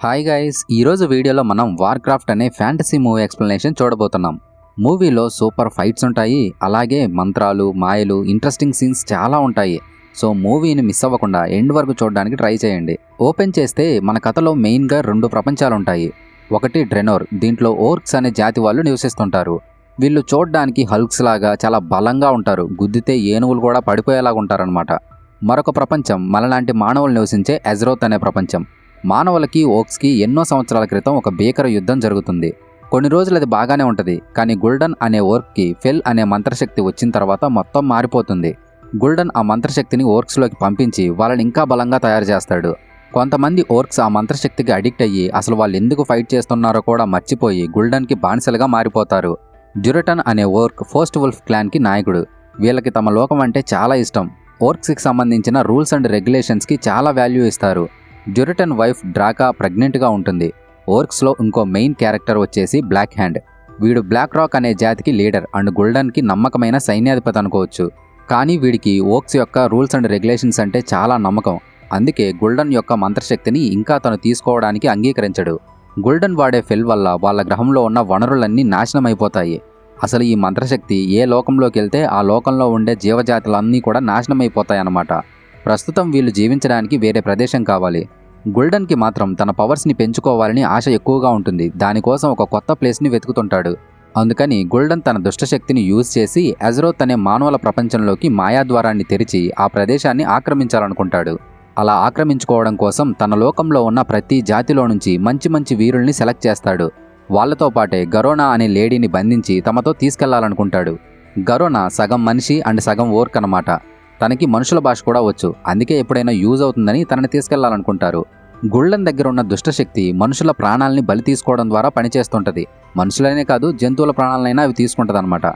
Hi guys, ఈరోజు వీడియోలో మనం వార్క్రాఫ్ట్ అనే ఫ్యాంటసీ మూవీ ఎక్స్ప్లెనేషన్ చూడబోతున్నాం. మూవీలో సూపర్ ఫైట్స్ ఉంటాయి, అలాగే మంత్రాలు, మాయలు, ఇంట్రెస్టింగ్ సీన్స్ చాలా ఉంటాయి. సో మూవీని మిస్ అవ్వకుండా ఎండ్ వరకు చూడడానికి ట్రై చేయండి. ఓపెన్ చేస్తే మన కథలో మెయిన్గా 2 ప్రపంచాలు ఉంటాయి. ఒకటి డ్రెనోర్, దీంట్లో ఓర్క్స్ అనే జాతి వాళ్ళు నివసిస్తుంటారు. వీళ్ళు చూడడానికి హల్క్స్ లాగా చాలా బలంగా ఉంటారు, గుద్దితే ఏనుగులు కూడా పడిపోయేలాగా ఉంటారనమాట. మరొక ప్రపంచం మనలాంటి మానవులు నివసించే ఎజ్రోత్ అనే ప్రపంచం. మానవులకి ఓక్స్కి ఎన్నో సంవత్సరాల క్రితం ఒక భీకర యుద్ధం జరుగుతుంది. కొన్ని రోజులు అది బాగానే ఉంటుంది, కానీ గుల్డన్ అనే ఓర్క్కి ఫెల్ అనే మంత్రశక్తి వచ్చిన తర్వాత మొత్తం మారిపోతుంది. గుల్డన్ ఆ మంత్రశక్తిని ఓర్క్స్లోకి పంపించి వాళ్ళని ఇంకా బలంగా తయారు చేస్తాడు. కొంతమంది ఓర్క్స్ ఆ మంత్రశక్తికి అడిక్ట్ అయ్యి అసలు వాళ్ళు ఎందుకు ఫైట్ చేస్తున్నారో కూడా మర్చిపోయి గుల్డన్కి బానిసలుగా మారిపోతారు. డ్యూరటన్ అనే ఓర్క్ ఫస్ట్ వుల్ఫ్ క్లాన్కి నాయకుడు. వీళ్ళకి తమ లోకం అంటే చాలా ఇష్టం. ఓర్క్స్కి సంబంధించిన రూల్స్ అండ్ రెగ్యులేషన్స్కి చాలా వాల్యూ ఇస్తారు. డ్యూరటన్ వైఫ్ డ్రాకా ప్రెగ్నెంట్గా ఉంటుంది. ఓర్క్స్లో ఇంకో మెయిన్ క్యారెక్టర్ వచ్చేసి బ్లాక్ హ్యాండ్. వీడు బ్లాక్ రాక్ అనే జాతికి లీడర్ అండ్ గుల్డన్కి నమ్మకమైన సైన్యాధిపతి అనుకోవచ్చు. కానీ వీడికి ఓక్స్ యొక్క రూల్స్ అండ్ రెగ్యులేషన్స్ అంటే చాలా నమ్మకం. అందుకే గుల్డన్ యొక్క మంత్రశక్తిని ఇంకా తను తీసుకోవడానికి అంగీకరించడు. గుల్డన్ వాడే ఫెల్ వల్ల వాళ్ళ గ్రహంలో ఉన్న వనరులన్నీ నాశనం అయిపోతాయి. అసలు ఈ మంత్రశక్తి ఏ లోకంలోకి వెళ్తే ఆ లోకంలో ఉండే జీవజాతులన్నీ కూడా నాశనం అయిపోతాయన్నమాట. ప్రస్తుతం వీళ్ళు జీవించడానికి వేరే ప్రదేశం కావాలి. గుల్డన్కి మాత్రం తన పవర్స్ని పెంచుకోవాలని ఆశ ఎక్కువగా ఉంటుంది. దానికోసం ఒక కొత్త ప్లేస్ని వెతుకుతుంటాడు. అందుకని గుల్డన్ తన దుష్టశక్తిని యూజ్ చేసి ఎజ్రోత్ అనే మానవుల ప్రపంచంలోకి మాయాద్వారాన్ని తెరిచి ఆ ప్రదేశాన్ని ఆక్రమించాలనుకుంటాడు. అలా ఆక్రమించుకోవడం కోసం తన లోకంలో ఉన్న ప్రతి జాతిలో నుంచి మంచి మంచి వీరుల్ని సెలెక్ట్ చేస్తాడు. వాళ్లతో పాటే గరోనా అనే లేడీని బంధించి తమతో తీసుకెళ్లాలనుకుంటాడు. గరోనా సగం మనిషి అండ్ సగం ఓర్క్ అన్నమాట. తనకి మనుషుల భాష కూడా వచ్చు, అందుకే ఎప్పుడైనా యూజ్ అవుతుందని తనని తీసుకెళ్లాలనుకుంటారు. గుల్డన్ దగ్గర ఉన్న దుష్టశక్తి మనుషుల ప్రాణాలని బలి తీసుకోవడం ద్వారా పనిచేస్తుంటది. మనుషులనే కాదు, జంతువుల ప్రాణాలనైనా అవి తీసుకుంటదన్నమాట.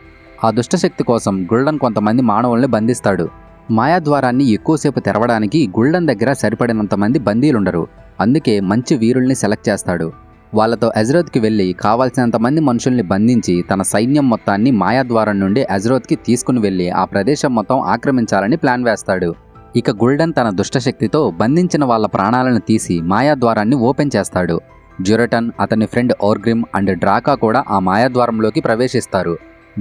ఆ దుష్టశక్తి కోసం గుల్డన్ కొంతమంది మానవుల్ని బంధిస్తాడు. మాయాద్వారాన్ని ఎక్కువసేపు తెరవడానికి గుల్డన్ దగ్గర సరిపడినంత మంది బందీలుండరు. అందుకే మంచి వీరుల్ని సెలెక్ట్ చేస్తాడు. వాళ్లతో ఎజ్రోత్కి వెళ్లి కావాల్సినంత మంది మనుషుల్ని బంధించి తన సైన్యం మొత్తాన్ని మాయాద్వారం నుండి ఎజ్రోత్కి తీసుకుని వెళ్లి ఆ ప్రదేశం మొత్తం ఆక్రమించాలని ప్లాన్ వేస్తాడు. ఇక గుల్డన్ తన దుష్టశక్తితో బంధించిన వాళ్ళ ప్రాణాలను తీసి మాయాద్వారాన్ని ఓపెన్ చేస్తాడు. డ్యూరటన్, అతని ఫ్రెండ్ ఓర్గ్రిమ్ అండ్ డ్రాకా కూడా ఆ మాయాద్వారంలోకి ప్రవేశిస్తారు.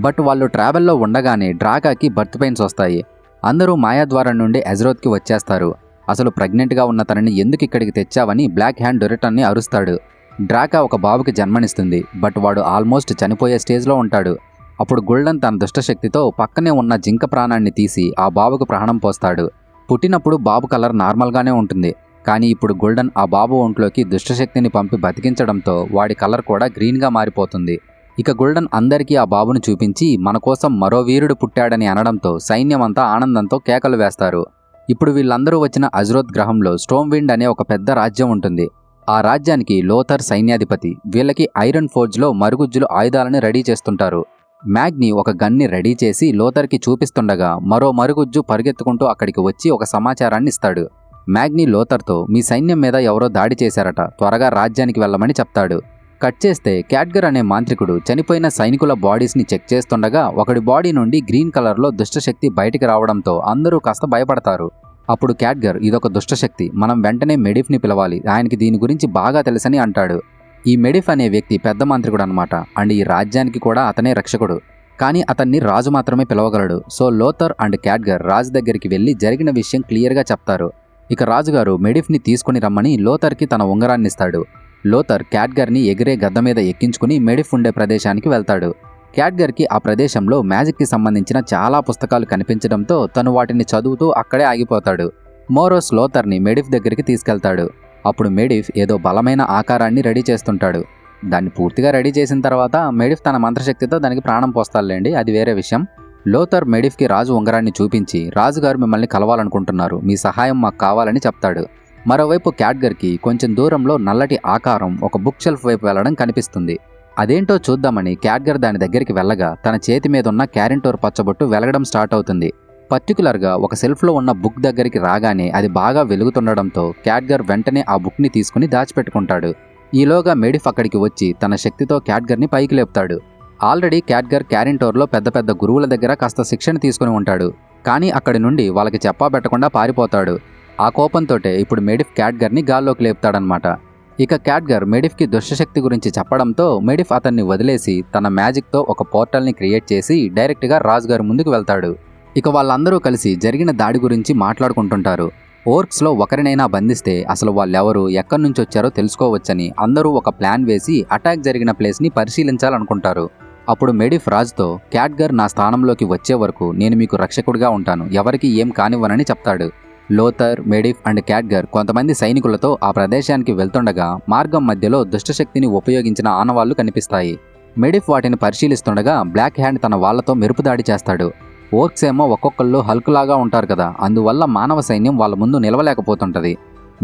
బట్ వాళ్ళు ట్రావెల్లో ఉండగానే డ్రాకాకి బర్త్ పెయిన్స్ వస్తాయి. అందరూ మాయాద్వారం నుండి ఎజ్రోత్కి వచ్చేస్తారు. అసలు ప్రెగ్నెంట్గా ఉన్న తనని ఎందుకు ఇక్కడికి తెచ్చావని బ్లాక్ హ్యాండ్ డ్యూరటన్ని అరుస్తాడు. డ్రాకా ఒక బాబుకి జన్మనిస్తుంది, బట్ వాడు ఆల్మోస్ట్ చనిపోయే స్టేజ్లో ఉంటాడు. అప్పుడు గుల్డన్ తన దుష్టశక్తితో పక్కనే ఉన్న జింక ప్రాణాన్ని తీసి ఆ బాబుకు ప్రాణం పోస్తాడు. పుట్టినప్పుడు బాబు కలర్ నార్మల్గానే ఉంటుంది, కానీ ఇప్పుడు గుల్డన్ ఆ బాబు ఒంట్లోకి దుష్టశక్తిని పంపి బతికించడంతో వాడి కలర్ కూడా గ్రీన్గా మారిపోతుంది. ఇక గుల్డన్ అందరికీ ఆ బాబును చూపించి మన కోసం మరో వీరుడు పుట్టాడని అనడంతో సైన్యమంతా ఆనందంతో కేకలు వేస్తారు. ఇప్పుడు వీళ్ళందరూ వచ్చిన ఎజ్రోత్ గ్రహంలో స్టోమ్ విండ్ అనే ఒక పెద్ద రాజ్యం ఉంటుంది. ఆ రాజ్యానికి లోథర్ సైన్యాధిపతి. వీళ్ళకి ఐరన్ ఫోర్జ్లో మరుగుజ్జులు ఆయుధాలను రెడీ చేస్తుంటారు. మ్యాగ్ని ఒక గన్ని రెడీ చేసి లోథర్కి చూపిస్తుండగా మరో మరుగుజ్జు పరిగెత్తుకుంటూ అక్కడికి వచ్చి ఒక సమాచారాన్ని ఇస్తాడు. మ్యాగ్ని లోథర్తో మీ సైన్యం మీద ఎవరో దాడి చేశారట, త్వరగా రాజ్యానికి వెళ్ళమని చెప్తాడు. కట్ చేస్తే క్యాడ్గర్ అనే మాంత్రికుడు చనిపోయిన సైనికుల బాడీస్ని చెక్ చేస్తుండగా ఒకడి బాడీ నుండి గ్రీన్ కలర్లో దుష్టశక్తి బయటికి రావడంతో అందరూ కాస్త భయపడతారు. అప్పుడు క్యాడ్గర్, ఇదొక దుష్టశక్తి, మనం వెంటనే మెడిఫ్ని పిలవాలి, ఆయనకి దీని గురించి బాగా తెలుసని అంటాడు. ఈ మెడిఫ్ అనే వ్యక్తి పెద్ద మాంత్రికుడు అనమాట, అండ్ ఈ రాజ్యానికి కూడా అతనే రక్షకుడు. కానీ అతన్ని రాజు మాత్రమే పిలవగలడు. సో లోథర్ అండ్ క్యాడ్గర్ రాజు దగ్గరికి వెళ్లి జరిగిన విషయం క్లియర్గా చెప్తారు. ఇక రాజుగారు మెడిఫ్ని తీసుకుని రమ్మని లోథర్కి తన ఉంగరాన్ని ఇస్తాడు. లోథర్ క్యాడ్గర్ని ఎగిరే గద్ద మీద ఎక్కించుకుని మెడిఫ్ ఉండే ప్రదేశానికి వెళ్తాడు. క్యాడ్గర్కి ఆ ప్రదేశంలో మ్యాజిక్కి సంబంధించిన చాలా పుస్తకాలు కనిపించడంతో తను వాటిని చదువుతూ అక్కడే ఆగిపోతాడు. మోరోస్ లోథర్ని మెడిఫ్ దగ్గరికి తీసుకెళ్తాడు. అప్పుడు మెడిఫ్ ఏదో బలమైన ఆకారాన్ని రెడీ చేస్తుంటాడు. దాన్ని పూర్తిగా రెడీ చేసిన తర్వాత మెడిఫ్ తన మంత్రశక్తితో దానికి ప్రాణం పోస్తాడులేండి, అది వేరే విషయం. లోథర్ మెడిఫ్కి రాజు ఉంగరాన్ని చూపించి రాజుగారు మిమ్మల్ని కలవాలనుకుంటున్నారు, మీ సహాయం మాకు కావాలని చెప్తాడు. మరోవైపు క్యాడ్గర్కి కొంచెం దూరంలో నల్లటి ఆకారం ఒక బుక్ షెల్ఫ్ వైపు వెళ్లడం కనిపిస్తుంది. అదేంటో చూద్దామని క్యాడ్గర్ దాని దగ్గరికి వెళ్ళగా తన చేతి మీద ఉన్న క్యారెంటోర్ పచ్చబొట్టు వెలగడం స్టార్ట్ అవుతుంది. పర్టికులర్గా ఒక సెల్ఫ్లో ఉన్న బుక్ దగ్గరికి రాగానే అది బాగా వెలుగుతుండడంతో క్యాడ్గర్ వెంటనే ఆ బుక్ని తీసుకుని దాచిపెట్టుకుంటాడు. ఈలోగా మెడిఫ్ అక్కడికి వచ్చి తన శక్తితో క్యాడ్గర్ని పైకి లేపుతాడు. ఆల్రెడీ క్యాడ్గర్ క్యారెంటోర్లో పెద్ద పెద్ద గురువుల దగ్గర కాస్త శిక్షణ తీసుకుని ఉంటాడు, కానీ అక్కడి నుండి వాళ్ళకి చెప్పాబెట్టకుండా పారిపోతాడు. ఆ కోపంతోటే ఇప్పుడు మెడిఫ్ క్యాడ్గర్ని గాల్లోకి లేపుతాడనమాట. ఇక క్యాట్గర్ మెడిఫ్కి దుష్టశక్తి గురించి చెప్పడంతో మెడిఫ్ అతన్ని వదిలేసి తన మ్యాజిక్తో ఒక పోర్టల్ని క్రియేట్ చేసి డైరెక్ట్గా రాజుగారి ముందుకు వెళ్తాడు. ఇక వాళ్ళందరూ కలిసి జరిగిన దాడి గురించి మాట్లాడుకుంటుంటారు. ఓర్క్స్లో ఒకరినైనా బంధిస్తే అసలు వాళ్ళెవరు ఎక్కడి నుంచి వచ్చారో తెలుసుకోవచ్చని అందరూ ఒక ప్లాన్ వేసి అటాక్ జరిగిన ప్లేస్ని పరిశీలించాలనుకుంటారు. అప్పుడు మెడిఫ్ రాజుతో, క్యాట్గర్ నా స్థానంలోకి వచ్చే వరకు నేను మీకు రక్షకుడిగా ఉంటాను, ఎవరికి ఏం కానివ్వనని చెప్తాడు. లోథర్, మెడిఫ్ అండ్ క్యాట్గర్ కొంతమంది సైనికులతో ఆ ప్రదేశానికి వెళ్తుండగా మార్గం మధ్యలో దుష్టశక్తిని ఉపయోగించిన ఆనవాళ్లు కనిపిస్తాయి. మెడిఫ్ వాటిని పరిశీలిస్తుండగా బ్లాక్ హ్యాండ్ తన వాళ్లతో మెరుపు దాడి చేస్తాడు. ఓర్క్స్ ఏమో ఒక్కొక్కళ్ళు హల్క్లాగా ఉంటారు కదా, అందువల్ల మానవ సైన్యం వాళ్ళ ముందు నిలవలేకపోతుంటది.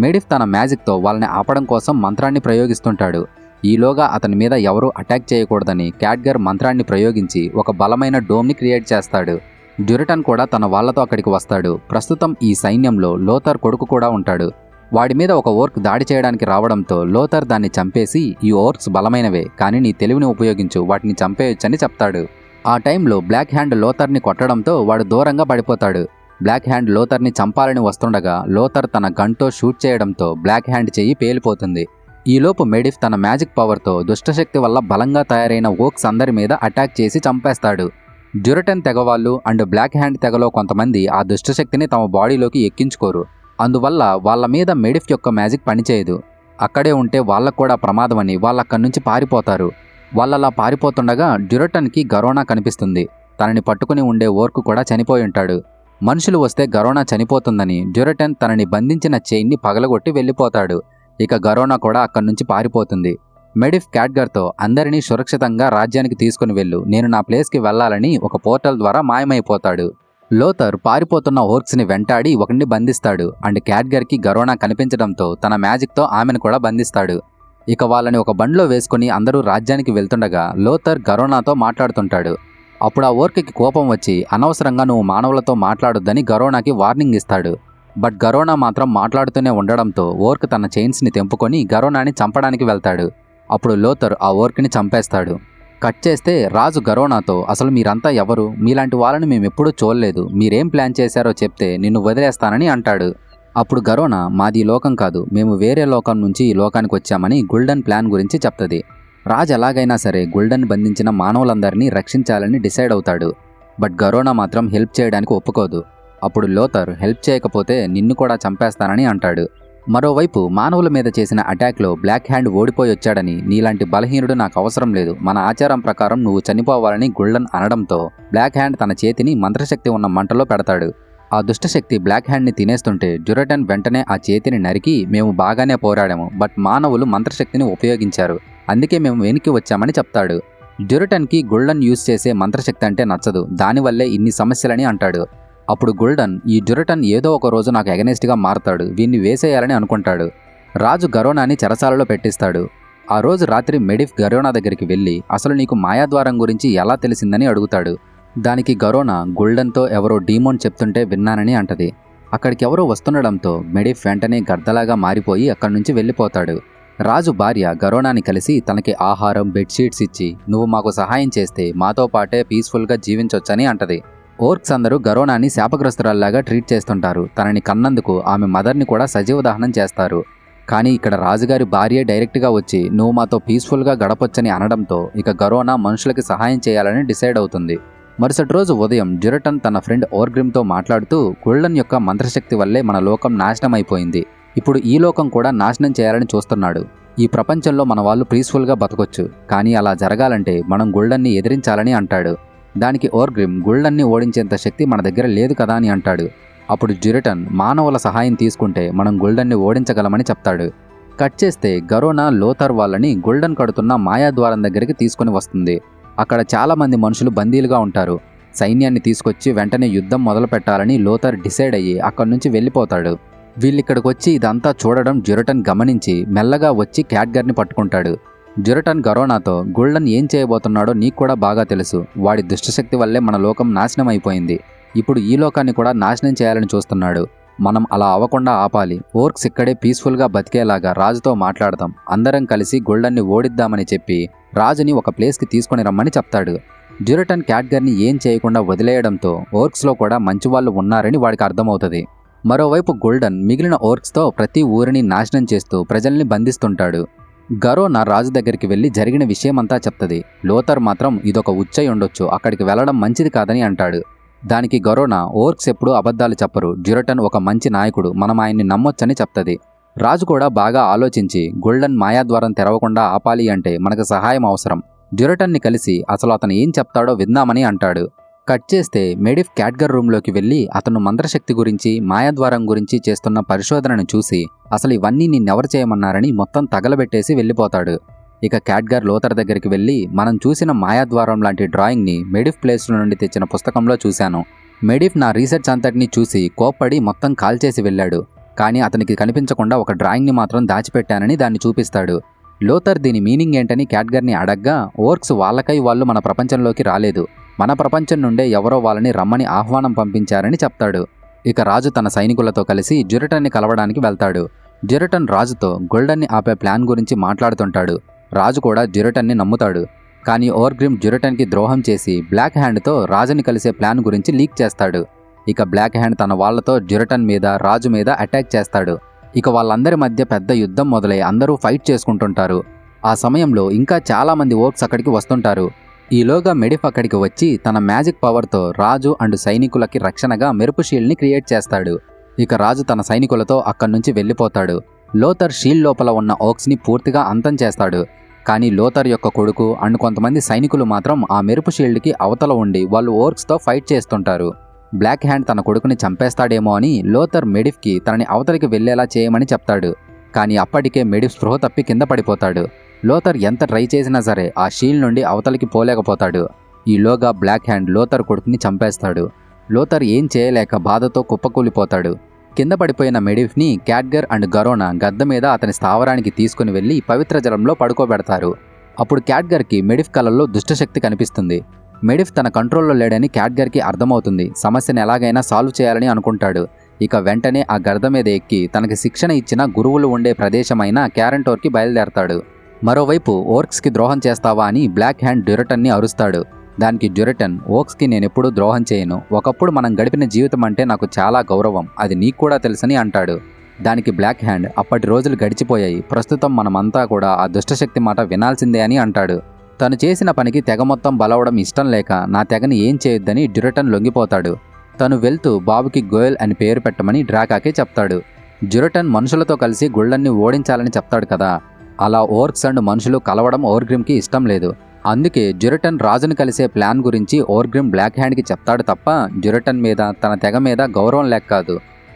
మెడిఫ్ తన మ్యాజిక్తో వాళ్ళని ఆపడం కోసం మంత్రాన్ని ప్రయోగిస్తుంటాడు. ఈలోగా అతని మీద ఎవరూ అటాక్ చేయకూడదని క్యాట్గర్ మంత్రాన్ని ప్రయోగించి ఒక బలమైన డోమ్ని క్రియేట్ చేస్తాడు. డ్యూరటన్ కూడా తన వాళ్లతో అక్కడికి వస్తాడు. ప్రస్తుతం ఈ సైన్యంలో లోథర్ కొడుకు కూడా ఉంటాడు. వాడి మీద ఒక ఓర్క్ దాడి చేయడానికి రావడంతో లోథర్ దాన్ని చంపేసి, ఈ ఓర్క్స్ బలమైనవే, కానీ నీ తెలివిని ఉపయోగించు, వాటిని చంపేయొచ్చని చెప్తాడు. ఆ టైంలో బ్లాక్ హ్యాండ్ లోథర్ని కొట్టడంతో వాడు దూరంగా పడిపోతాడు. బ్లాక్ హ్యాండ్ లోథర్ని చంపాలని వస్తుండగా లోథర్ తన గన్తో షూట్ చేయడంతో బ్లాక్ హ్యాండ్ చెయ్యి పేలిపోతుంది. ఈలోపు మెడిఫ్ తన మ్యాజిక్ పవర్తో దుష్టశక్తి వల్ల బలంగా తయారైన ఓక్స్ అందరి మీద అటాక్ చేసి చంపేస్తాడు. డ్యూరటన్ తెగవాళ్ళు అండ్ బ్లాక్ హ్యాండ్ తెగలో కొంతమంది ఆ దుష్టశక్తిని తమ బాడీలోకి ఎక్కించుకోరు. అందువల్ల వాళ్ళ మీద మెడిఫ్ యొక్క మ్యాజిక్ పనిచేయదు. అక్కడే ఉంటే వాళ్ళకు కూడా ప్రమాదమని వాళ్ళక్కడి నుంచి పారిపోతారు. వాళ్ళలా పారిపోతుండగా డ్యూరటన్కి గరోనా కనిపిస్తుంది. తనని పట్టుకుని ఉండే ఓర్క్ కూడా చనిపోయి ఉంటాడు. మనుషులు వస్తే గరోనా చనిపోతుందని డ్యూరటన్ తనని బంధించిన చైన్ని పగలగొట్టి వెళ్ళిపోతాడు. ఇక గరోనా కూడా అక్కడి నుంచి పారిపోతుంది. మెడిఫ్ క్యాట్గర్తో అందరినీ సురక్షితంగా రాజ్యానికి తీసుకుని వెళ్ళు, నేను నా ప్లేస్కి వెళ్లాలని ఒక పోర్టల్ ద్వారా మాయమైపోతాడు. లోథర్ పారిపోతున్న ఓర్క్స్ని వెంటాడి ఒకరిని బంధిస్తాడు అండ్ క్యాట్గర్కి గరోనా కనిపించడంతో తన మ్యాజిక్తో ఆమెను కూడా బంధిస్తాడు. ఇక వాళ్ళని ఒక బండ్లో వేసుకుని అందరూ రాజ్యానికి వెళ్తుండగా లోథర్ గరోనాతో మాట్లాడుతుంటాడు. అప్పుడు ఆ ఓర్క్కి కోపం వచ్చి అనవసరంగా నువ్వు మానవులతో మాట్లాడొద్దని గరోనాకి వార్నింగ్ ఇస్తాడు. బట్ గరోనా మాత్రం మాట్లాడుతూనే ఉండడంతో ఓర్క్ తన చైన్స్ని తెంపుకొని గరోనాని చంపడానికి వెళ్తాడు. అప్పుడు లోథర్ ఆ ఓర్క్ని చంపేస్తాడు. కట్ చేస్తే రాజు గరోనాతో, అసలు మీరంతా ఎవరు, మీలాంటి వాళ్ళని మేమెప్పుడూ చూడలేదు, మీరేం ప్లాన్ చేశారో చెప్తే నిన్ను వదిలేస్తానని అంటాడు. అప్పుడు గరోనా, మాది లోకం కాదు, మేము వేరే లోకం నుంచి ఈ లోకానికి వచ్చామని గుల్డన్ ప్లాన్ గురించి చెప్తుంది. రాజ్ ఎలాగైనా సరే గుల్డన్ బంధించిన మానవులందరినీ రక్షించాలని డిసైడ్ అవుతాడు. బట్ గరోనా మాత్రం హెల్ప్ చేయడానికి ఒప్పుకోదు. అప్పుడు లోథర్, హెల్ప్ చేయకపోతే నిన్ను కూడా చంపేస్తానని అంటాడు. మరోవైపు మానవుల మీద చేసిన అటాక్లో బ్లాక్ హ్యాండ్ ఓడిపోయి వచ్చాడని, నీలాంటి బలహీనుడు నాకు అవసరం లేదు, మన ఆచారం ప్రకారం నువ్వు చనిపోవాలని గుల్డన్ అనడంతో బ్లాక్ హ్యాండ్ తన చేతిని మంత్రశక్తి ఉన్న మంటలో పెడతాడు. ఆ దుష్టశక్తి బ్లాక్ హ్యాండ్ని తినేస్తుంటే డ్యూరటన్ వెంటనే ఆ చేతిని నరికి, మేము బాగానే పోరాడాము, బట్ మానవులు మంత్రశక్తిని ఉపయోగించారు, అందుకే మేము వెనక్కి వచ్చామని చెప్తాడు. డ్యూరటన్కి గుల్డన్ యూజ్ చేసే మంత్రశక్తి అంటే నచ్చదు, దానివల్లే ఇన్ని సమస్యలని అంటాడు. అప్పుడు గుల్డన్, ఈ డ్యూరటన్ ఏదో ఒక రోజు నాకు ఎగనెస్ట్గా మారతాడు, వీన్ని వేసేయాలని అనుకుంటాడు. రాజు గరోనాని చెరసాలలో పెట్టిస్తాడు. ఆ రోజు రాత్రి మెడిఫ్ గరోనా దగ్గరికి వెళ్ళి, అసలు నీకు మాయాద్వారం గురించి ఎలా తెలిసిందని అడుగుతాడు. దానికి గరోనా, గుల్డన్తో ఎవరో డీమోన్ చెప్తుంటే విన్నానని అంటది. అక్కడికి ఎవరో వస్తుండడంతో మెడిఫ్ వెంటనే గర్దలాగా మారిపోయి అక్కడి నుంచి వెళ్ళిపోతాడు. రాజు భార్య గరోనాని కలిసి తనకి ఆహారం, బెడ్షీట్స్ ఇచ్చి, నువ్వు మాకు సహాయం చేస్తే మాతో పాటే పీస్ఫుల్గా జీవించొచ్చని అంటది. ఓర్క్స్ అందరూ గరోనాని శాపగ్రస్తురాల్లాగా ట్రీట్ చేస్తుంటారు. తనని కన్నందుకు ఆమె మదర్ని కూడా సజీవ దహనం చేస్తారు. కానీ ఇక్కడ రాజుగారి భార్య డైరెక్ట్గా వచ్చి నువ్వు మాతో పీస్ఫుల్గా గడపొచ్చని అనడంతో ఇక గరోనా మనుషులకి సహాయం చేయాలని డిసైడ్ అవుతుంది. మరుసటి రోజు ఉదయం డ్యూరటన్ తన ఫ్రెండ్ ఓర్గ్రిమ్తో మాట్లాడుతూ, గుల్డన్ యొక్క మంత్రశక్తి వల్లే మన లోకం నాశనం అయిపోయింది, ఇప్పుడు ఈ లోకం కూడా నాశనం చేయాలని చూస్తున్నాడు. ఈ ప్రపంచంలో మన వాళ్ళు పీస్ఫుల్గా బతకొచ్చు, కానీ అలా జరగాలంటే మనం గుల్డన్ని ఎదిరించాలని అంటాడు. దానికి ఓర్గ్రిమ్, గుల్డన్ని ఓడించేంత శక్తి మన దగ్గర లేదు కదా అని అంటాడు. అప్పుడు డ్యూరటన్, మానవుల సహాయం తీసుకుంటే మనం గుల్డన్ని ఓడించగలమని చెప్తాడు. కట్ చేస్తే గరోనా లోథర్ వాళ్ళని గుల్డన్ కడుతున్న మాయాద్వారం దగ్గరికి తీసుకుని వస్తుంది. అక్కడ చాలామంది మనుషులు బందీలుగా ఉంటారు. సైన్యాన్ని తీసుకొచ్చి వెంటనే యుద్ధం మొదలు పెట్టాలని లోథర్ డిసైడ్ అయ్యి అక్కడి నుంచి వెళ్ళిపోతాడు. వీళ్ళిక్కడికి వచ్చి ఇదంతా చూడడం డ్యూరటన్ గమనించి మెల్లగా వచ్చి క్యాట్గర్ని పట్టుకుంటాడు. డ్యూరటన్ గరోనాతో, గుల్డన్ ఏం చేయబోతున్నాడో నీకు కూడా బాగా తెలుసు, వాడి దుష్టశక్తి వల్లే మన లోకం నాశనం అయిపోయింది, ఇప్పుడు ఈ లోకాన్ని కూడా నాశనం చేయాలని చూస్తున్నాడు, మనం అలా అవ్వకుండా ఆపాలి, ఓర్క్స్ ఇక్కడే పీస్ఫుల్గా బతికేలాగా రాజుతో మాట్లాడదాం, అందరం కలిసి గుల్డన్ని ఓడిద్దామని చెప్పి రాజుని ఒక ప్లేస్కి తీసుకుని రమ్మని చెప్తాడు. డ్యూరటన్ క్యాట్గర్ని ఏం చేయకుండా వదిలేయడంతో ఓర్క్స్లో కూడా మంచివాళ్ళు ఉన్నారని వాడికి అర్థమవుతుంది. మరోవైపు గోల్డెన్ మిగిలిన ఓర్క్స్తో ప్రతి ఊరిని నాశనం చేస్తూ ప్రజల్ని బంధిస్తుంటాడు. గరోనా రాజు దగ్గరికి వెళ్లి జరిగిన విషయమంతా చెప్తది. లోథర్ మాత్రం ఇదొక ఉచ్చై ఉండొచ్చు, అక్కడికి వెళ్లడం మంచిది కాదని అంటాడు. దానికి గరోనా ఓర్క్స్ ఎప్పుడూ అబద్ధాలు చెప్పరు, డ్యూరటన్ ఒక మంచి నాయకుడు, మనం ఆయన్ని నమ్మొచ్చని చెప్తది. రాజు కూడా బాగా ఆలోచించి గోల్డెన్ మాయాద్వారం తెరవకుండా ఆపాలి అంటే మనకు సహాయం అవసరం. డ్యూరటన్ని కలిసి అసలు అతను ఏం చెప్తాడో విందామని అంటాడు. కట్ చేస్తే మెడిఫ్ క్యాట్గర్ రూమ్లోకి వెళ్ళి అతను మంత్రశక్తి గురించి మాయాద్వారం గురించి చేస్తున్న పరిశోధనను చూసి అసలు ఇవన్నీ నిన్నెవరు చేయమన్నారని మొత్తం తగలబెట్టేసి వెళ్ళిపోతాడు. ఇక క్యాట్గర్ లోథర్ దగ్గరికి వెళ్ళి మనం చూసిన మాయాద్వారం లాంటి డ్రాయింగ్ని మెడిఫ్ ప్లేస్ నుండి తెచ్చిన పుస్తకంలో చూశాను. మెడిఫ్ నా రీసెర్చ్ అంతటినీ చూసి కోప్పడి మొత్తం కాల్చేసి వెళ్ళాడు, కానీ అతనికి కనిపించకుండా ఒక డ్రాయింగ్ని మాత్రం దాచిపెట్టానని దాన్ని చూపిస్తాడు. లోథర్ దీని మీనింగ్ ఏంటని క్యాట్గర్ని అడగ్గా ఓర్క్స్ వాళ్ళకై వాళ్ళు మన ప్రపంచంలోకి రాలేదు, మన ప్రపంచం నుండే ఎవరో వాళ్ళని రమ్మని ఆహ్వానం పంపించారని చెప్తాడు. ఇక రాజు తన సైనికులతో కలిసి డ్యూరటన్ని కలవడానికి వెళ్తాడు. డ్యూరటన్ రాజుతో గోల్డెన్ని ఆపే ప్లాన్ గురించి మాట్లాడుతుంటాడు. రాజు కూడా డ్యూరటన్ని నమ్ముతాడు. కానీ ఓర్గ్రిమ్ డ్యూరటన్కి ద్రోహం చేసి బ్లాక్ హ్యాండ్తో రాజుని కలిసే ప్లాన్ గురించి లీక్ చేస్తాడు. ఇక బ్లాక్ హ్యాండ్ తన వాళ్లతో డ్యూరటన్ మీద రాజు మీద అటాక్ చేస్తాడు. ఇక వాళ్ళందరి మధ్య పెద్ద యుద్ధం మొదలై అందరూ ఫైట్ చేసుకుంటుంటారు. ఆ సమయంలో ఇంకా చాలామంది ఓర్క్స్ అక్కడికి వస్తుంటారు. ఈలోగా మెడిఫ్ అక్కడికి వచ్చి తన మ్యాజిక్ పవర్తో రాజు అండ్ సైనికులకి రక్షణగా మెరుపు షీల్డ్ని క్రియేట్ చేస్తాడు. ఇక రాజు తన సైనికులతో అక్కడి నుంచి వెళ్ళిపోతాడు. లోథర్ షీల్డ్ లోపల ఉన్న ఓర్క్స్ని పూర్తిగా అంతం చేస్తాడు. కానీ లోథర్ యొక్క కొడుకు అండ్ కొంతమంది సైనికులు మాత్రం ఆ మెరుపు షీల్డ్కి అవతల ఉండి వాళ్ళు ఓర్క్స్తో ఫైట్ చేస్తుంటారు. బ్లాక్ హ్యాండ్ తన కొడుకుని చంపేస్తాడేమో అని లోథర్ మెడిఫ్కి తనని అవతలికి వెళ్లేలా చేయమని చెప్తాడు. కానీ అప్పటికే మెడిఫ్ స్పృహ తప్పి కింద పడిపోతాడు. లోథర్ ఎంత ట్రై చేసినా సరే ఆ షీల్డ్ నుండి అవతలికి పోలేకపోతాడు. ఈలోగా బ్లాక్ హ్యాండ్ లోథర్ కొడుకుని చంపేస్తాడు. లోథర్ ఏం చేయలేక బాధతో కుప్పకూలిపోతాడు. కింద పడిపోయిన మెడిఫ్ని క్యాట్గర్ అండ్ గరోనా గద్ద మీద అతని స్థావరానికి తీసుకుని వెళ్లి పవిత్ర జలంలో పడుకోబెడతారు. అప్పుడు క్యాట్గర్కి మెడిఫ్ కళల్లో దుష్టశక్తి కనిపిస్తుంది. మెడిఫ్ తన కంట్రోల్లో లేడని క్యాట్గర్కి అర్థమవుతుంది. సమస్యను ఎలాగైనా సాల్వ్ చేయాలని అనుకుంటాడు. ఇక వెంటనే ఆ గర్ద మీద ఎక్కి తనకి శిక్షణ ఇచ్చిన గురువులు ఉండే ప్రదేశమైన క్యారెంటోర్కి బయలుదేరతాడు. మరోవైపు ఓర్క్స్కి ద్రోహం చేస్తావా అని బ్లాక్ హ్యాండ్ డ్యూరటన్ని అరుస్తాడు. దానికి డ్యూరటన్, ఓర్క్స్కి నేనెప్పుడూ ద్రోహం చేయను, ఒకప్పుడు మనం గడిపిన జీవితం అంటే నాకు చాలా గౌరవం, అది నీకు కూడా తెలుసని అంటాడు. దానికి బ్లాక్ హ్యాండ్, అప్పటి రోజులు గడిచిపోయాయి, ప్రస్తుతం మనమంతా కూడా ఆ దుష్టశక్తి మాట వినాల్సిందే అని అంటాడు. తను చేసిన పనికి తెగ మొత్తం బలవడం ఇష్టం లేక నా తెగని ఏం చేయొద్దని డ్యూరటన్ లొంగిపోతాడు. తను వెళ్తూ బాబుకి గోయల్ అని పేరు పెట్టమని డ్రాకాకి చెప్తాడు. డ్యూరటన్ మనుషులతో కలిసి గోల్డెన్ని ఓడించాలని చెప్తాడు కదా, అలా ఓర్క్స్ అండ్ మనుషులు కలవడం ఓర్గ్రిమ్కి ఇష్టం లేదు. అందుకే డ్యూరటన్ రాజుని కలిసే ప్లాన్ గురించి ఓర్గ్రిమ్ బ్లాక్ హ్యాండ్కి చెప్తాడు తప్ప డ్యూరటన్ మీద తన తెగ మీద గౌరవం లేక కాదు.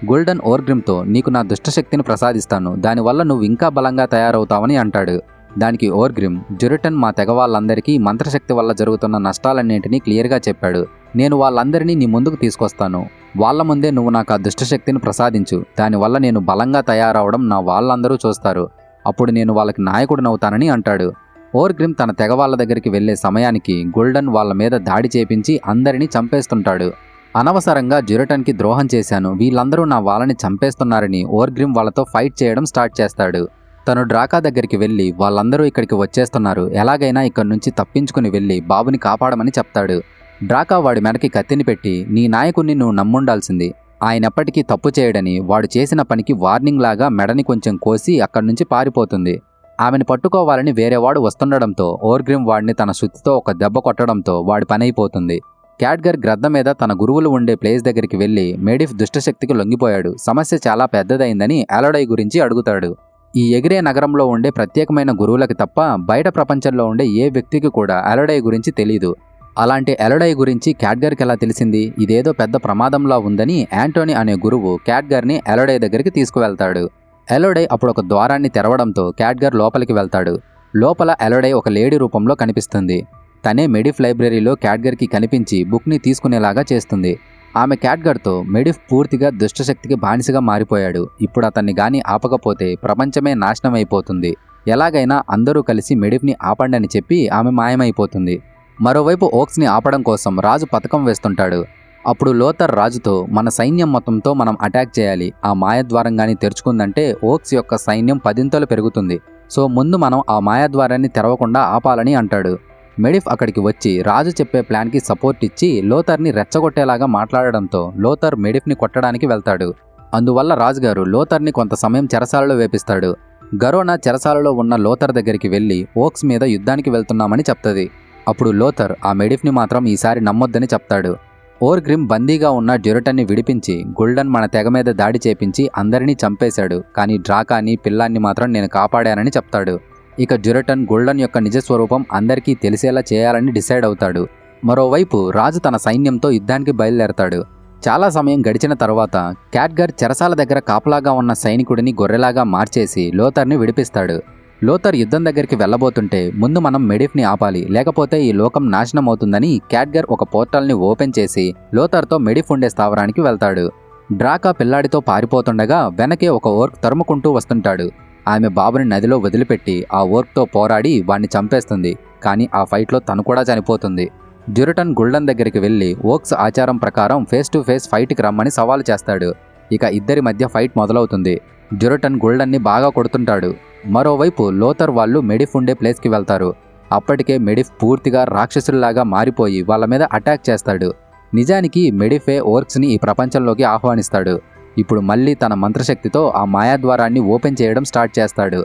గోల్డెన్ ఓర్గ్రిమ్తో నీకు నా దుష్టశక్తిని ప్రసాదిస్తాను, దానివల్ల నువ్వు ఇంకా బలంగా తయారవుతావని అంటాడు. దానికి ఓర్గ్రిమ్, డ్యూరటన్ మా తెగ వాళ్ళందరికీ మంత్రశక్తి వల్ల జరుగుతున్న నష్టాలన్నింటినీ క్లియర్గా చెప్పాడు, నేను వాళ్ళందరినీ నీ ముందుకు తీసుకొస్తాను, వాళ్ళ ముందే నువ్వు నాకు ఆ దుష్టశక్తిని ప్రసాదించు, దానివల్ల నేను బలంగా తయారవడం నా వాళ్ళందరూ చూస్తారు, అప్పుడు నేను వాళ్ళకి నాయకుడినవుతానని అంటాడు. ఓర్గ్రిమ్ తన తెగ వాళ్ళ దగ్గరికి వెళ్లే సమయానికి గోల్డెన్ వాళ్ళ మీద దాడి చేపించి అందరినీ చంపేస్తుంటాడు. అనవసరంగా డ్యూరటన్కి ద్రోహం చేశాను, వీళ్ళందరూ నా వాళ్ళని చంపేస్తున్నారని ఓర్గ్రిమ్ వాళ్ళతో ఫైట్ చేయడం స్టార్ట్ చేస్తాడు. తను డ్రాకా దగ్గరికి వెళ్ళి వాళ్ళందరూ ఇక్కడికి వచ్చేస్తున్నారు, ఎలాగైనా ఇక్కడి నుంచి తప్పించుకుని వెళ్ళి బాబుని కాపాడమని చెప్తాడు. డ్రాకా వాడి మెడకి కత్తిని పెట్టి, నీ నాయకుణ్ణి నువ్వు నమ్ముండాల్సింది, ఆయన ఎప్పటికీ తప్పు చేయడని వాడు చేసిన పనికి వార్నింగ్ లాగా మెడని కొంచెం కోసి అక్కడి నుంచి పారిపోతుంది. ఆమెను పట్టుకోవాలని వేరేవాడు వస్తుండడంతో ఓర్గ్రిమ్ వాడిని తన సుత్తితో ఒక దెబ్బ కొట్టడంతో వాడి పని అయిపోతుంది. క్యాట్గర్ గ్రద్ద మీద తన గురువులు ఉండే ప్లేస్ దగ్గరికి వెళ్లి మెడిఫ్ దుష్టశక్తికి లొంగిపోయాడు, సమస్య చాలా పెద్దదైందని అలోడై గురించి అడుగుతాడు. ఈ ఎగిరే నగరంలో ఉండే ప్రత్యేకమైన గురువులకి తప్ప బయట ప్రపంచంలో ఉండే ఏ వ్యక్తికి కూడా అలోడై గురించి తెలీదు. అలాంటి అలోడై గురించి క్యాట్గర్కి ఎలా తెలిసింది? ఇదేదో పెద్ద ప్రమాదంలా ఉందని యాంటోనీ అనే గురువు క్యాట్గర్ని అలోడై దగ్గరికి తీసుకువెళ్తాడు. అలోడై అప్పుడు ఒక ద్వారాన్ని తెరవడంతో క్యాట్గర్ లోపలికి వెళ్తాడు. లోపల అలోడై ఒక లేడీ రూపంలో కనిపిస్తుంది. తనే మెడిఫ్ లైబ్రరీలో క్యాట్గర్కి కనిపించి బుక్ని తీసుకునేలాగా చేస్తుంది. ఆమె క్యాట్గర్తో, మెడిఫ్ పూర్తిగా దుష్టశక్తికి బానిసగా మారిపోయాడు, ఇప్పుడు అతన్ని గాని ఆపకపోతే ప్రపంచమే నాశనం అయిపోతుంది, ఎలాగైనా అందరూ కలిసి మెడిఫ్ని ఆపండి అని చెప్పి ఆమె మాయమైపోతుంది. మరోవైపు ఓర్క్స్ని ఆపడం కోసం రాజు పథకం వేస్తుంటాడు. అప్పుడు లోథర్ రాజుతో, మన సైన్యం మొత్తంతో మనం అటాక్ చేయాలి, ఆ మాయద్వారం గాని తెరుచుకుందంటే ఓర్క్స్ యొక్క సైన్యం 10 పెరుగుతుంది, సో ముందు మనం ఆ మాయద్వారాన్ని తెరవకుండా ఆపాలని అంటాడు. మెడిఫ్ అక్కడికి వచ్చి రాజు చెప్పే ప్లాన్కి సపోర్ట్ ఇచ్చి లోథర్ని రెచ్చగొట్టేలాగా మాట్లాడడంతో లోథర్ మెడిఫ్ని కొట్టడానికి వెళ్తాడు. అందువల్ల రాజుగారు లోథర్ని కొంత సమయం చెరసాలలో వేపిస్తాడు. గరోనా చెరసాలలో ఉన్న లోథర్ దగ్గరికి వెళ్లి ఓక్స్ మీద యుద్ధానికి వెళ్తున్నామని చెప్తుంది. అప్పుడు లోథర్ ఆ మెడిఫ్ని మాత్రం ఈసారి నమ్మొద్దని చెప్తాడు. ఓర్గ్రిమ్ బందీగా ఉన్న డ్యూరటన్ని విడిపించి గుల్డన్ మన తెగ మీద దాడి చేపించి అందరినీ చంపేశాడు, కానీ డ్రాకాని పిల్లాన్ని మాత్రం నేను కాపాడానని చెప్తాడు. ఇక డ్యూరటన్ గుల్డన్ యొక్క నిజస్వరూపం అందరికీ తెలిసేలా చేయాలని డిసైడ్ అవుతాడు. మరోవైపు రాజు తన సైన్యంతో యుద్ధానికి బయలుదేరతాడు. చాలా సమయం గడిచిన తర్వాత క్యాట్గర్ చెరసాల దగ్గర కాపలాగా ఉన్న సైనికుడిని గొర్రెలాగా మార్చేసి లోథర్ని విడిపిస్తాడు. లోథర్ యుద్ధం దగ్గరికి వెళ్లబోతుంటే ముందు మనం మెడిఫ్ని ఆపాలి, లేకపోతే ఈ లోకం నాశనం అవుతుందని క్యాట్గర్ ఒక పోర్టల్ని ఓపెన్ చేసి లోథర్తో మెడిఫ్ ఉండే స్థావరానికి వెళ్తాడు. డ్రాకా పిల్లాడితో పారిపోతుండగా వెనకే ఒక ఓర్క్ తరుముకుంటూ వస్తుంటాడు. ఆమె బాబుని నదిలో వదిలిపెట్టి ఆ ఓర్క్తో పోరాడి వాణ్ణి చంపేస్తుంది, కానీ ఆ ఫైట్లో తను కూడా చనిపోతుంది. డ్యూరటన్ గుల్డన్ దగ్గరికి వెళ్లి ఓక్స్ ఆచారం ప్రకారం ఫేస్ టు ఫేస్ ఫైట్కి రమ్మని సవాలు చేస్తాడు. ఇక ఇద్దరి మధ్య ఫైట్ మొదలవుతుంది. డ్యూరటన్ గుల్డన్ని బాగా కొడుతుంటాడు. మరోవైపు లోథర్ వాళ్ళు మెడిఫ్ ఉండే ప్లేస్కి వెళ్తారు. అప్పటికే మెడిఫ్ పూర్తిగా రాక్షసుల్లాగా మారిపోయి వాళ్ళ మీద అటాక్ చేస్తాడు. నిజానికి మెడిఫే ఓర్క్స్ని ఈ ప్రపంచంలోకి ఆహ్వానిస్తాడు. ఇప్పుడు మళ్ళీ తన మంత్రశక్తితో ఆ మాయాద్వారాన్ని ఓపెన్ చేయడం స్టార్ట్ చేస్తాడు.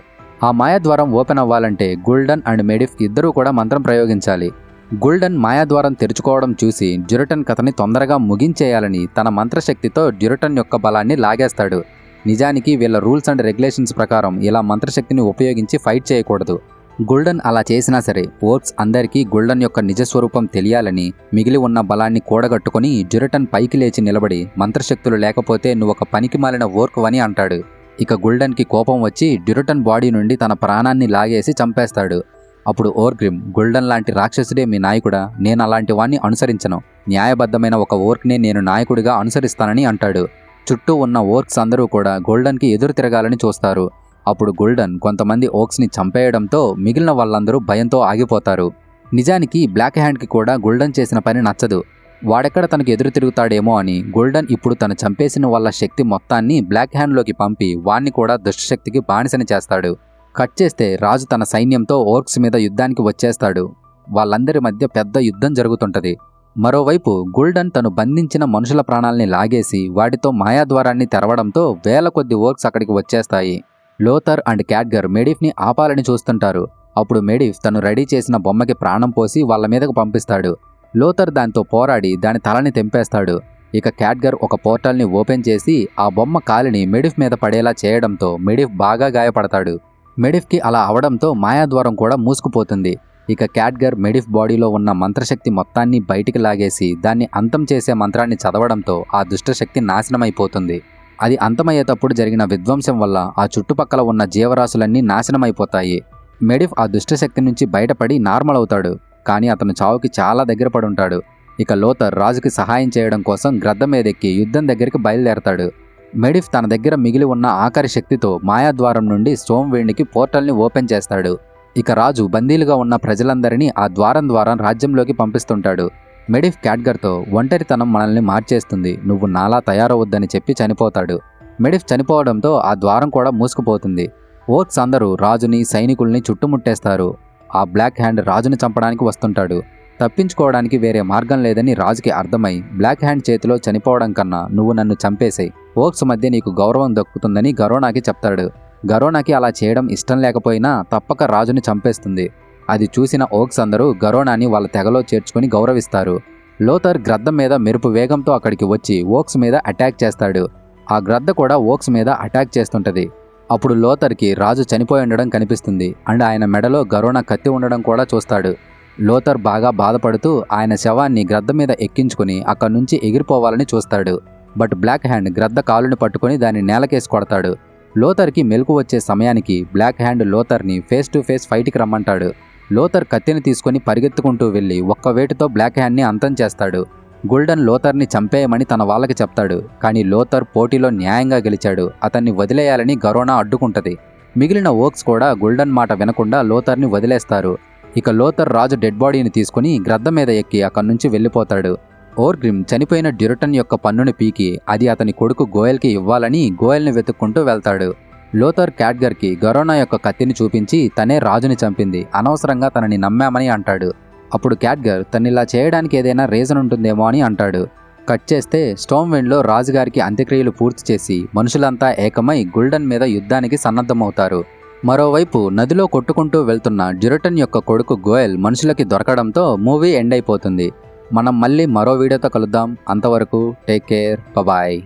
ఆ మాయాద్వారం ఓపెన్ అవ్వాలంటే గుల్డన్ అండ్ మెడిఫ్ ఇద్దరూ కూడా మంత్రం ప్రయోగించాలి. గుల్డన్ మాయాద్వారం తెరుచుకోవడం చూసి డ్యూరటన్ కథని తొందరగా ముగించేయాలని తన మంత్రశక్తితో డ్యూరటన్ యొక్క బలాన్ని లాగేస్తాడు. నిజానికి వీళ్ళ రూల్స్ అండ్ రెగ్యులేషన్స్ ప్రకారం ఇలా మంత్రశక్తిని ఉపయోగించి ఫైట్ చేయకూడదు. గుల్డన్ అలా చేసినా సరే ఓర్క్స్ అందరికీ గుల్డన్ యొక్క నిజస్వరూపం తెలియాలని మిగిలి ఉన్న బలాన్ని కూడగట్టుకుని డ్యూరటన్ పైకి లేచి నిలబడి మంత్రశక్తులు లేకపోతే నువ్వొక పనికిమాలిన ఓర్క్ అని అంటాడు. ఇక గుల్డన్కి కోపం వచ్చి డ్యూరటన్ బాడీ నుండి తన ప్రాణాన్ని లాగేసి చంపేస్తాడు. అప్పుడు ఓర్గ్రిమ్, గుల్డన్ లాంటి రాక్షసుడే మీ నాయకుడా? నేను అలాంటి వాణ్ణి అనుసరించను. న్యాయబద్ధమైన ఒక ఓర్క్నే నేను నాయకుడిగా అనుసరిస్తానని అంటాడు. చుట్టూ ఉన్న ఓర్క్స్ అందరూ కూడా గోల్డన్కి ఎదురు తిరగాలని చూస్తారు. అప్పుడు గోల్డన్ కొంతమంది ఓర్క్స్ని చంపేయడంతో మిగిలిన వాళ్ళందరూ భయంతో ఆగిపోతారు. నిజానికి బ్లాక్ హ్యాండ్కి కూడా గోల్డన్ చేసిన పని నచ్చదు. వాడెక్కడ తనకు ఎదురు తిరుగుతాడేమో అని గోల్డన్ ఇప్పుడు తను చంపేసిన వాళ్ళ శక్తి మొత్తాన్ని బ్లాక్ హ్యాండ్లోకి పంపి వాణ్ణి కూడా దుష్టశక్తికి బానిసని చేస్తాడు. కట్ చేస్తే రాజు తన సైన్యంతో ఓర్క్స్ మీద యుద్ధానికి వచ్చేస్తాడు. వాళ్ళందరి మధ్య పెద్ద యుద్ధం జరుగుతుంటది. మరోవైపు గుల్డన్ తను బంధించిన మనుషుల ప్రాణాల్ని లాగేసి వాటితో మాయాద్వారాన్ని తెరవడంతో వేల కొద్ది ఓర్క్స్ అక్కడికి వచ్చేస్తాయి. లోథర్ అండ్ క్యాట్గర్ మెడిఫ్ని ఆపాలని చూస్తుంటారు. అప్పుడు మెడిఫ్ తను రెడీ చేసిన బొమ్మకి ప్రాణం పోసి వాళ్ళ మీదకు పంపిస్తాడు. లోథర్ దాంతో పోరాడి దాని తలని తెంపేస్తాడు. ఇక క్యాట్గర్ ఒక పోర్టల్ని ఓపెన్ చేసి ఆ బొమ్మ కాలిని మెడిఫ్ మీద పడేలా చేయడంతో మెడిఫ్ బాగా గాయపడతాడు. మెడిఫ్కి అలా అవడంతో మాయాద్వారం కూడా మూసుకుపోతుంది. ఇక క్యాట్గర్ మెడిఫ్ బాడీలో ఉన్న మంత్రశక్తి మొత్తాన్ని బయటికి లాగేసి దాన్ని అంతం చేసే మంత్రాన్ని చదవడంతో ఆ దుష్టశక్తి నాశనమైపోతుంది. అది అంతమయ్యేటప్పుడు జరిగిన విధ్వంసం వల్ల ఆ చుట్టుపక్కల ఉన్న జీవరాశులన్నీ నాశనమైపోతాయి. మెడిఫ్ ఆ దుష్టశక్తి నుంచి బయటపడి నార్మల్ అవుతాడు, కానీ అతను చావుకి చాలా దగ్గర పడుంటాడు. ఇక లోథర్ రాజుకి సహాయం చేయడం కోసం గ్రద్ద మీదెక్కి యుద్ధం దగ్గరికి బయలుదేరతాడు. మెడిఫ్ తన దగ్గర మిగిలి ఉన్న ఆఖరి శక్తితో మాయాద్వారం నుండి సోమ్వేణికి పోర్టల్ని ఓపెన్ చేస్తాడు. ఇక రాజు బందీలుగా ఉన్న ప్రజలందరినీ ఆ ద్వారం ద్వారా రాజ్యంలోకి పంపిస్తుంటాడు. మెడిఫ్ క్యాట్గర్తో ఒంటరితనం మనల్ని మార్చేస్తుంది, నువ్వు నాలా తయారవద్దని చెప్పి చనిపోతాడు. మెడిఫ్ చనిపోవడంతో ఆ ద్వారం కూడా మూసుకుపోతుంది. ఓర్క్స్ అందరూ రాజుని సైనికుల్ని చుట్టుముట్టేస్తారు. ఆ బ్లాక్ హ్యాండ్ రాజుని చంపడానికి వస్తుంటాడు. తప్పించుకోవడానికి వేరే మార్గం లేదని రాజుకి అర్థమై బ్లాక్ హ్యాండ్ చేతిలో చనిపోవడం కన్నా నువ్వు నన్ను చంపేసేయ్, ఓర్క్స్ మధ్య నీకు గౌరవం దక్కుతుందని గరోనాకి చెప్తాడు. గరోనాకి అలా చేయడం ఇష్టం లేకపోయినా తప్పక రాజుని చంపేస్తుంది. అది చూసిన ఓర్క్స్ అందరూ గరోనాని వాళ్ళ తెగలో చేర్చుకుని గౌరవిస్తారు. లోథర్ గ్రద్ద మీద మెరుపు వేగంతో అక్కడికి వచ్చి ఓర్క్స్ మీద అటాక్ చేస్తాడు. ఆ గ్రద్ద కూడా ఓర్క్స్ మీద అటాక్ చేస్తుంటది. అప్పుడు లోథర్కి రాజు చనిపోయి ఉండడం కనిపిస్తుంది అండ్ ఆయన మెడలో గరోనా కత్తి ఉండడం కూడా చూస్తాడు. లోథర్ బాగా బాధపడుతూ ఆయన శవాన్ని గ్రద్ద మీద ఎక్కించుకుని అక్కడి నుంచి ఎగిరిపోవాలని చూస్తాడు. బట్ బ్లాక్ హ్యాండ్ గ్రద్ద కాలుని పట్టుకుని దాన్ని నేలకేసి కొడతాడు. లోథర్కి మెలకు వచ్చే సమయానికి బ్లాక్ హ్యాండ్ లోథర్ని ఫేస్ టు ఫేస్ ఫైట్కి రమ్మంటాడు. లోథర్ కత్తిని తీసుకుని పరిగెత్తుకుంటూ వెళ్ళి ఒక్క వేటుతో బ్లాక్ హ్యాండ్ని అంతం చేస్తాడు. గోల్డన్ లోథర్ని చంపేయమని తన వాళ్ళకి చెప్తాడు, కానీ లోథర్ పోటీలో న్యాయంగా గెలిచాడు. అతన్ని వదిలేయాలని గరోనా అడ్డుకుంటది. మిగిలిన ఓర్క్స్ కూడా గోల్డన్ మాట వినకుండా లోథర్ని వదిలేస్తారు. ఇక లోథర్ రాజు డెడ్ బాడీని తీసుకుని గ్రద్ద మీద ఎక్కి అక్కడి నుంచి వెళ్ళిపోతాడు. ఓర్గ్రిమ్ చనిపోయిన డ్యూరటన్ యొక్క పన్నుని పీకి అది అతని కొడుకు గోయల్కి ఇవ్వాలని గోయల్ని వెతుక్కుంటూ వెళ్తాడు. లోథర్ క్యాట్గర్కి గరోనా యొక్క కత్తిని చూపించి తనే రాజుని చంపింది, అనవసరంగా తనని నమ్మామని అంటాడు. అప్పుడు క్యాట్గర్ తనిలా చేయడానికి ఏదైనా రీజన్ ఉంటుందేమో అని అంటాడు. కట్ చేస్తే స్టోమ్విండ్లో రాజుగారికి అంత్యక్రియలు పూర్తి చేసి మనుషులంతా ఏకమై గుల్డన్ మీద యుద్ధానికి సన్నద్ధమవుతారు. మరోవైపు నదిలో కొట్టుకుంటూ వెళ్తున్న డ్యూరటన్ యొక్క కొడుకు గోయల్ మనుషులకి దొరకడంతో మూవీ ఎండ్ అయిపోతుంది. మనం మళ్ళీ మరో వీడియోతో కలుద్దాం. అంతవరకు టేక్ కేర్, బాయ్.